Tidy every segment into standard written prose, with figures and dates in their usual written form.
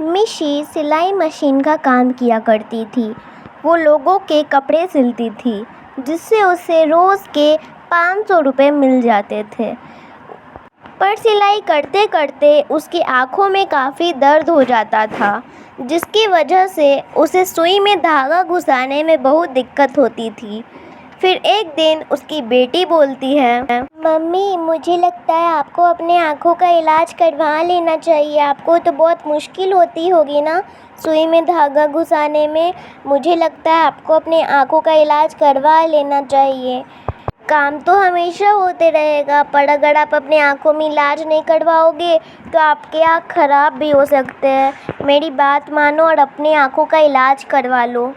मिशी सिलाई मशीन का काम किया करती थी। वो लोगों के कपड़े सिलती थी, जिससे उसे रोज़ के 500 रुपये मिल जाते थे। पर सिलाई करते करते उसकी आँखों में काफ़ी दर्द हो जाता था, जिसकी वजह से उसे सुई में धागा घुसाने में बहुत दिक्कत होती थी। फिर एक दिन उसकी बेटी बोलती है, मम्मी, मुझे लगता है आपको अपने आँखों का इलाज करवा लेना चाहिए। आपको तो बहुत मुश्किल होती होगी ना सुई में धागा घुसाने में। मुझे लगता है आपको अपने आँखों का इलाज करवा लेना चाहिए। काम तो हमेशा होते रहेगा, पर अगर आप अपने आँखों में इलाज नहीं करवाओगे तो आपके आँख ख़राब भी हो सकते हैं। मेरी बात मानो और अपने आँखों का इलाज करवा लो।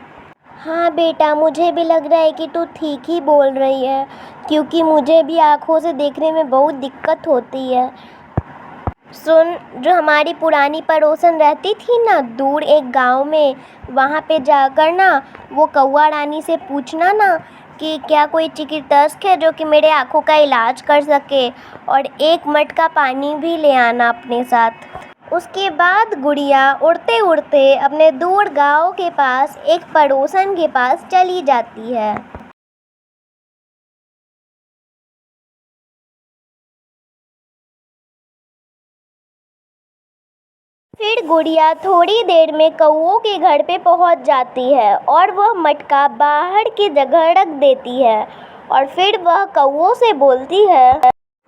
हाँ बेटा, मुझे भी लग रहा है कि तू ठीक ही बोल रही है, क्योंकि मुझे भी आँखों से देखने में बहुत दिक्कत होती है। सुन, जो हमारी पुरानी पड़ोसन रहती थी ना दूर एक गांव में, वहाँ पे जाकर ना वो कौवा रानी से पूछना ना कि क्या कोई चिकित्सक है जो कि मेरे आँखों का इलाज कर सके, और एक मटका पानी भी ले आना अपने साथ। उसके बाद गुड़िया उड़ते उड़ते अपने दूर गांव के पास एक पड़ोसन के पास चली जाती है। फिर गुड़िया थोड़ी देर में कौवों के घर पे पहुंच जाती है और वह मटका बाहर की जगह रख देती है। और फिर वह कौवों से बोलती है,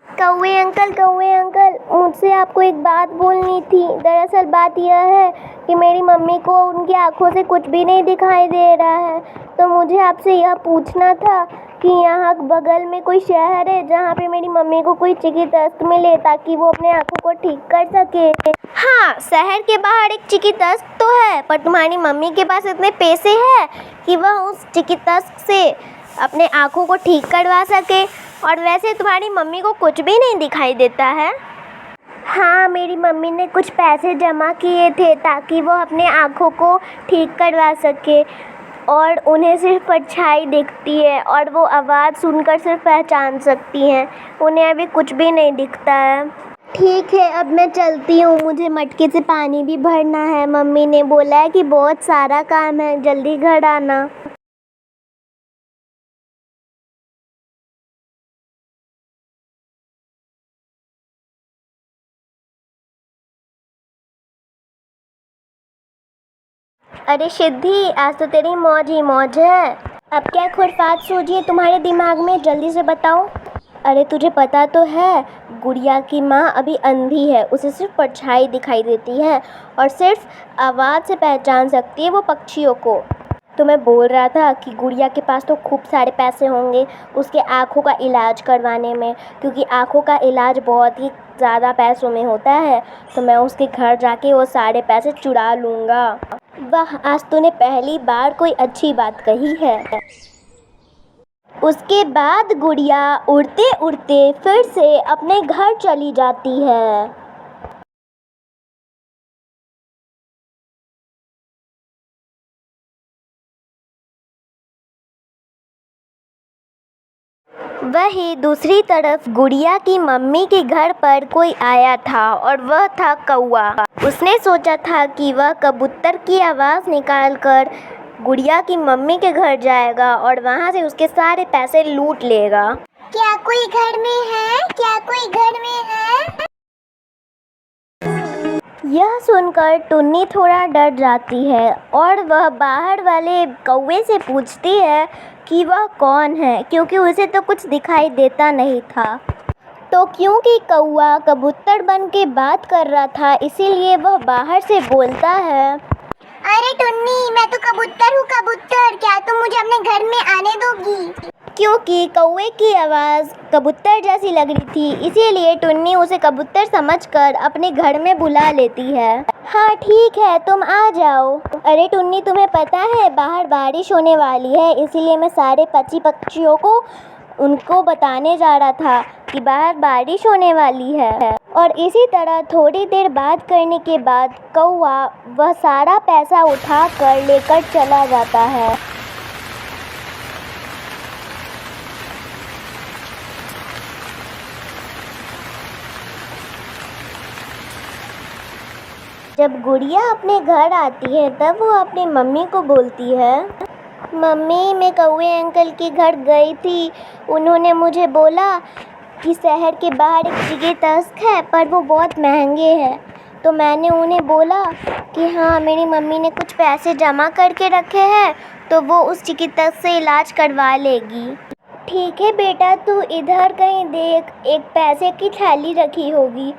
कौवे अंकल, मुझसे आपको एक बात बोलनी थी। दरअसल बात यह है कि मेरी मम्मी को उनकी आंखों से कुछ भी नहीं दिखाई दे रहा है, तो मुझे आपसे यह पूछना था कि यहाँ बगल में कोई शहर है जहाँ पे मेरी मम्मी को कोई चिकित्सक मिले ताकि वो अपने आंखों को ठीक कर सके। हाँ, शहर के बाहर एक चिकित्सक तो है, पर तुम्हारी मम्मी के पास इतने पैसे हैं कि वह उस चिकित्सक से अपने आंखों को ठीक करवा सके। और वैसे तुम्हारी मम्मी को कुछ भी नहीं दिखाई देता है। हाँ, मेरी मम्मी ने कुछ पैसे जमा किए थे ताकि वो अपने आँखों को ठीक करवा सके, और उन्हें सिर्फ परछाई दिखती है और वो आवाज़ सुनकर सिर्फ पहचान सकती हैं। उन्हें अभी कुछ भी नहीं दिखता है। ठीक है, अब मैं चलती हूँ, मुझे मटके से पानी भी भरना है। मम्मी ने बोला है कि बहुत सारा काम है, जल्दी घर आना। अरे सिद्धि, आज तो तेरी मौज ही मौज है। अब क्या खुरफात सूझी है तुम्हारे दिमाग में, जल्दी से बताओ। अरे तुझे पता तो है, गुड़िया की माँ अभी अंधी है, उसे सिर्फ परछाई दिखाई देती है और सिर्फ आवाज़ से पहचान सकती है वो पक्षियों को। तो मैं बोल रहा था कि गुड़िया के पास तो खूब सारे पैसे होंगे उसके आँखों का इलाज करवाने में, क्योंकि आँखों का इलाज बहुत ही ज़्यादा पैसों में होता है। तो मैं उसके घर जाके वो सारे पैसे चुरा लूँगा। वाह, आज तूने पहली बार कोई अच्छी बात कही है। उसके बाद गुड़िया उड़ते उड़ते फिर से अपने घर चली जाती है। वहीं दूसरी तरफ गुड़िया की मम्मी के घर पर कोई आया था और वह था कौवा। उसने सोचा था कि वह कबूतर की आवाज़ निकालकर गुड़िया की मम्मी के घर जाएगा और वहाँ से उसके सारे पैसे लूट लेगा। क्या कोई घर में है? क्या कोई घर में है? यह सुनकर टुन्नी थोड़ा डर जाती है और वह बाहर वाले कौवे से पूछती है कि वह कौन है, क्योंकि उसे तो कुछ दिखाई देता नहीं था। तो क्योंकि कौवा कबूतर बन के बात कर रहा था, इसीलिए वह बाहर से बोलता है, अरे टुन्नी, मैं तो कबूतर हूँ। कबूतर, क्या तुम मुझे अपने घर में आने दोगी? क्योंकि कौवे की आवाज़ कबूतर जैसी लग रही थी, इसीलिए टुन्नी उसे कबूतर समझकर अपने घर में बुला लेती है। हाँ ठीक है, तुम आ जाओ। अरे टुन्नी, तुम्हें पता है बाहर बारिश होने वाली है, इसीलिए मैं सारे पक्षियों को उनको बताने जा रहा था कि बाहर बारिश होने वाली है। और इसी तरह थोड़ी देर बात करने के बाद कौवा वह सारा पैसा उठाकर लेकर चला जाता है। जब गुड़िया अपने घर आती है तब वो अपनी मम्मी को बोलती है, मम्मी मैं कौवे अंकल के घर गई थी। उन्होंने मुझे बोला कि शहर के बाहर एक चिकित्सक है पर वो बहुत महंगे हैं। तो मैंने उन्हें बोला कि हाँ मेरी मम्मी ने कुछ पैसे जमा करके रखे हैं तो वो उस चिकित्सक से इलाज करवा लेगी। ठीक है बेटा, तू इधर कहीं देख, एक पैसे की थैली रखी होगी।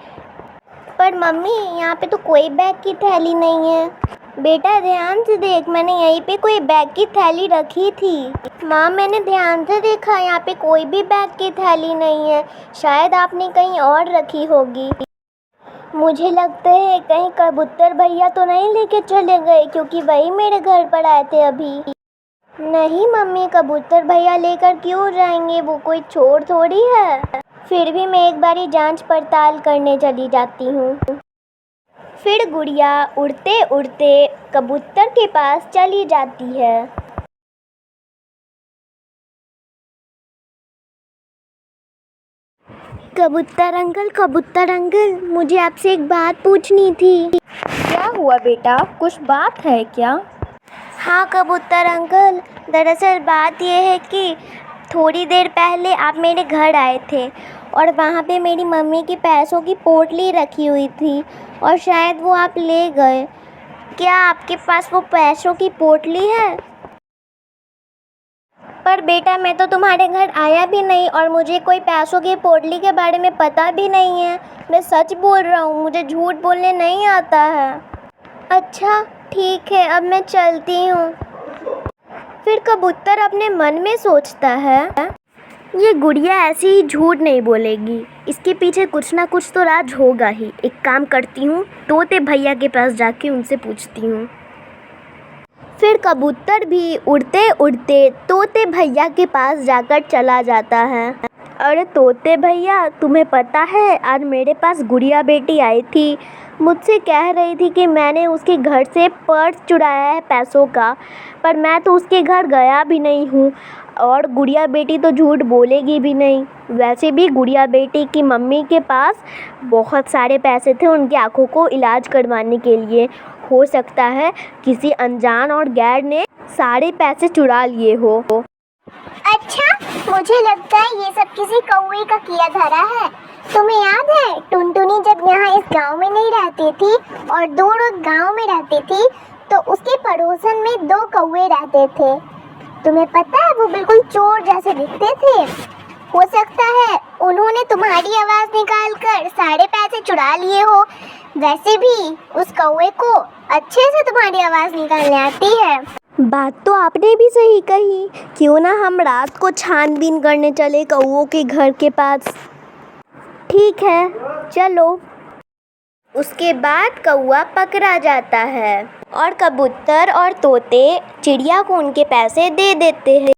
पर मम्मी यहाँ पे तो कोई बैग की थैली नहीं है। बेटा ध्यान से देख, मैंने यहीं पे कोई बैग की थैली रखी थी। माँ मैंने ध्यान से देखा, यहाँ पे कोई भी बैग की थैली नहीं है। शायद आपने कहीं और रखी होगी। मुझे लगता है कहीं कबूतर भैया तो नहीं लेके चले गए, क्योंकि वही मेरे घर पर आए थे अभी। नहीं मम्मी, कबूतर भैया लेकर क्यों जाएंगे, वो कोई चोर थोड़ी है। फिर भी मैं एक बारी जांच पड़ताल करने चली जाती हूँ। फिर गुड़िया उड़ते उड़ते कबूतर के पास चली जाती है। कबूतर अंकल, मुझे आपसे एक बात पूछनी थी। क्या हुआ बेटा, कुछ बात है क्या? हाँ कबूतर अंकल, दरअसल बात यह है कि थोड़ी देर पहले आप मेरे घर आए थे और वहाँ पे मेरी मम्मी की पैसों की पोटली रखी हुई थी और शायद वो आप ले गए। क्या आपके पास वो पैसों की पोटली है? पर बेटा मैं तो तुम्हारे घर आया भी नहीं और मुझे कोई पैसों की पोटली के बारे में पता भी नहीं है। मैं सच बोल रहा हूँ, मुझे झूठ बोलने नहीं आता है। अच्छा ठीक है, अब मैं चलती हूँ। फिर कबूतर अपने मन में सोचता है, ये गुड़िया ऐसे ही झूठ नहीं बोलेगी, इसके पीछे कुछ ना कुछ तो राज होगा ही। एक काम करती हूँ, तोते भैया के पास जाके उनसे पूछती हूँ। फिर कबूतर भी उड़ते उड़ते तोते भैया के पास जाकर चला जाता है। अरे तोते भैया, तुम्हें पता है आज मेरे पास गुड़िया बेटी आई थी। मुझसे कह रही थी कि मैंने उसके घर से पर्स चुराया है पैसों का, पर मैं तो उसके घर गया भी नहीं हूँ और गुड़िया बेटी तो झूठ बोलेगी भी नहीं। वैसे भी गुड़िया बेटी की मम्मी के पास बहुत सारे पैसे थे उनकी आँखों को इलाज करवाने के लिए। हो सकता है किसी अनजान और गैर ने सारे पैसे चुरा लिए हो। अच्छा, मुझे लगता है ये सब किसी कौवे का किया धरा है। तुम्हें याद है टुनटुनी जब यहाँ इस गांव में नहीं रहती थी और दूर उस गांव में रहती थी, तो उसके पड़ोसन में 2 कौवे रहते थे। तुम्हें पता है वो बिल्कुल चोर जैसे दिखते थे। हो सकता है उन्होंने तुम्हारी आवाज निकालकर सारे पैसे चुरा लिए हो। वैसे भी उस कौवे को अच्छे से तुम्हारी आवाज निकालने आती है। बात तो आपने भी सही कही, क्यों ना हम रात को छानबीन करने चले कौवों के घर के पास। ठीक है चलो। उसके बाद कौवा पकड़ा जाता है और कबूतर और तोते चिड़िया को उनके पैसे दे देते हैं।